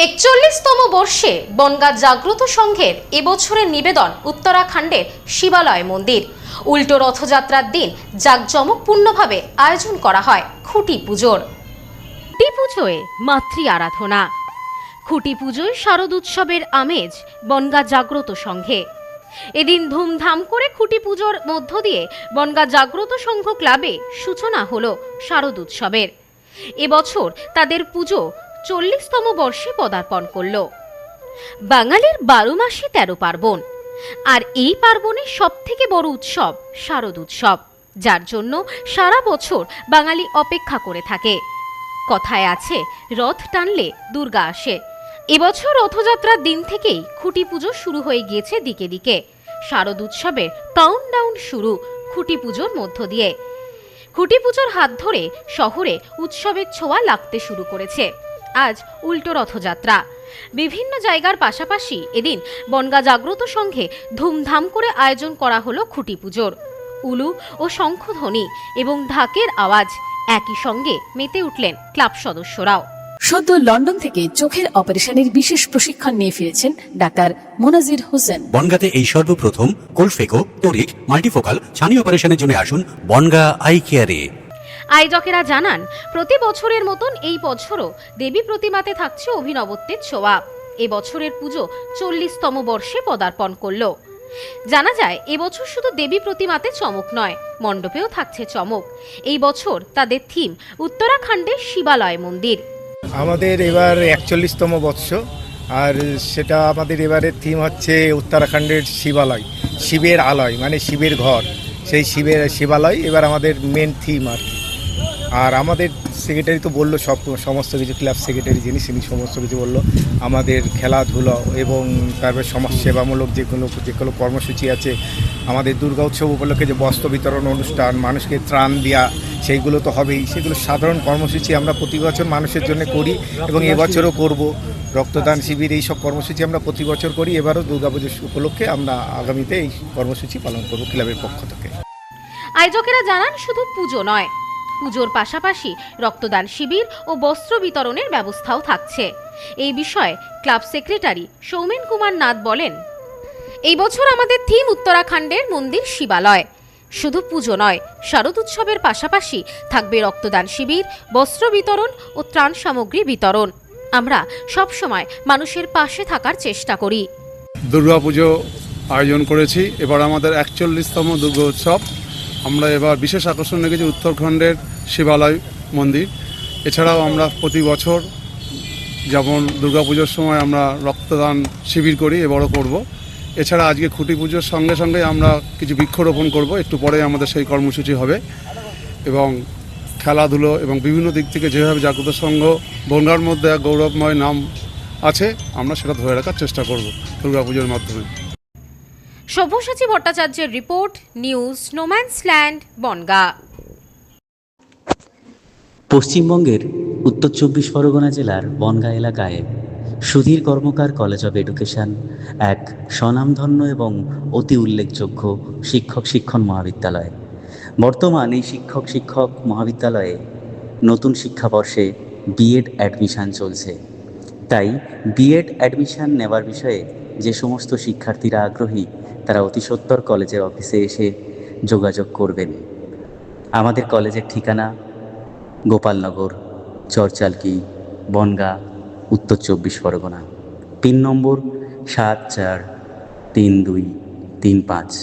41তম বর্ষে বনগাঁ জাগ্রত সংঘের এবছরের নিবেদন উত্তরাখণ্ডের শিবালয় মন্দির। উল্টো রথযাত্রার দিন জাঁকজমকপূর্ণভাবে আয়োজন করা হয় খুঁটি পুজোর। খুঁটি পুজোয় মাতৃ আরাধনা। খুঁটি পুজোয় শারদ উৎসবের আমেজ বনগাঁ জাগ্রত সংঘে। এদিন ধুমধাম করে খুঁটি পুজোর মধ্য দিয়ে বনগাঁ জাগ্রত সংঘ ক্লাবে সূচনা হলো শারদ উৎসবের। এবছর তাদের পুজো 40তম বর্ষে পদার্পণ করল। বাঙালির 12 মাসে 13 পার্বণ, আর এই পার্বণের সবথেকে বড় উৎসব শারদ উৎসব, যার জন্য সারা বছর বাঙালি অপেক্ষা করে থাকে। কথায় আছে, রথ টানলে দুর্গা আসে। এবছর রথযাত্রার দিন থেকেই খুঁটি পুজো শুরু হয়ে গিয়েছে দিকে দিকে। শারদ উৎসবের কাউন্টডাউন শুরু খুঁটি পুজোর মধ্য দিয়ে। খুঁটি পুজোর হাত ধরে শহরে উৎসবের ছোঁয়া লাগতে শুরু করেছে। আজ উল্টো রথযাত্রা। বিভিন্ন জায়গার পাশাপাশি এদিন বনগাঁ জাগ্রত সংঘে ধুমধাম করে আয়োজন করা হলো খুঁটি পুজোর। উলু ও শঙ্খধ্বনি এবং ঢাকের আওয়াজ, একই সঙ্গে মেতে উঠলেন ক্লাব সদস্যরাও। সদ্য লন্ডন থেকে চোখের অপারেশনের বিশেষ প্রশিক্ষণ নিয়ে ফিরেছেন ডাক্তার মোনাজির হোসেন। বনগাঁতে এই সর্বপ্রথম কোলফেকো, টোরিক, মাল্টিফোকাল ছানি অপারেশনের জন্য আসুন বনগাঁ আই কেয়ারে। আয়োজকেরা জানান, প্রতি বছরের মতন এই বছরও দেবী প্রতিমাতে থাকছে অভিনবত্বের ছোঁয়া। এবছরের পুজো 40তম বর্ষে পদার্পণ করল। জানা যায়, এবছর শুধু দেবী প্রতিমাতে চমক নয়, মণ্ডপেও থাকছে চমক। এই বছর তাদের থিম উত্তরাখণ্ডের শিবালয় মন্দির। আমাদের এবার 41তম বর্ষ, আর সেটা আমাদের এবারের থিম হচ্ছে উত্তরাখণ্ডের শিবালয়, শিবের আলয় মানে শিবের ঘর, সেই শিবালয় এবার আমাদের মেন থিম আর কি। আর আমাদের সেক্রেটারি তো বললো সমস্ত কিছু, ক্লাব সেক্রেটারি যিনি সমস্ত কিছু বললো। আমাদের খেলাধুলো এবং তারপরে সমাজসেবামূলক যেগুলো কর্মসূচি আছে, আমাদের দুর্গা উৎসব উপলক্ষে যে বস্ত্র বিতরণ অনুষ্ঠান, মানুষকে ত্রাণ দেওয়া, সেইগুলো তো হবেই। সেগুলো সাধারণ কর্মসূচি আমরা প্রতি বছর মানুষের জন্য করি এবং এবছরও করব। রক্তদান শিবির, এইসব কর্মসূচি আমরা প্রতি বছর করি। এবারও দুর্গাপুজোর উপলক্ষে আমরা আগামীতে এই কর্মসূচি পালন করব ক্লাবের পক্ষ থেকে। আয়োজকেরা জানান, শুধু পুজো নয়, পুজোর পাশাপাশি রক্তদান শিবির ও বস্ত্র বিতরণের ব্যবস্থাও থাকছে। এই বিষয়ে ক্লাব সেক্রেটারি সৌমেন কুমার নাথ বলেন, এই বছর আমাদের থিম উত্তরাখণ্ডের মন্দির শিবালয়। শুধু পুজো নয়, শারদ উৎসবের পাশাপাশি থাকবে রক্তদান শিবির, বস্ত্র বিতরণ ও ত্রাণ সামগ্রী বিতরণ। আমরা সব সময় মানুষের পাশে থাকার চেষ্টা করি। দুর্গাপুজো আয়োজন করেছি, এবার আমাদের 41তম দুর্গা উৎসব। আমরা এবার বিশেষ আকর্ষণ রেখেছি উত্তরাখণ্ডের শিবালয় মন্দির। এছাড়াও আমরা প্রতি বছর যেমন দুর্গাপুজোর সময় আমরা রক্তদান শিবির করি, এবারও করব। এছাড়া আজকে খুঁটি পুজোর সঙ্গে সঙ্গে আমরা কিছু বৃক্ষরোপণ করব, একটু পরে আমাদের সেই কর্মসূচি হবে। এবং খেলাধুলো এবং বিভিন্ন দিক থেকে যেভাবে জাগ্রত সংঘ বনগাঁর মধ্যে এক গৌরবময় নাম আছে, আমরা সেটা ধরে রাখার চেষ্টা করব দুর্গাপুজোর মাধ্যমে। সব্যসাচী ভট্টাচার্যের রিপোর্ট, নিউজ নোম্যান্সল্যান্ড, বনগাঁ। পশ্চিমবঙ্গের উত্তর 24 পরগনা জেলার বনগাঁ এলাকায় সুধীর কর্মকার কলেজ অব এডুকেশন এক স্বনামধন্য এবং অতি উল্লেখযোগ্য শিক্ষণ মহাবিদ্যালয়। বর্তমান এই শিক্ষক মহাবিদ্যালয়ে নতুন শিক্ষাবর্ষে বিএড অ্যাডমিশান চলছে। তাই বিএড অ্যাডমিশান নেওয়ার বিষয়ে যে সমস্ত শিক্ষার্থীরা আগ্রহী, তারা অতি সত্বর কলেজের অফিসে এসে যোগাযোগ করবেন। আমাদের কলেজের ঠিকানা গোপালনগর, চরচালকি, বনগাঁ, উত্তর 24 পরগনা। পিন নম্বর 743235।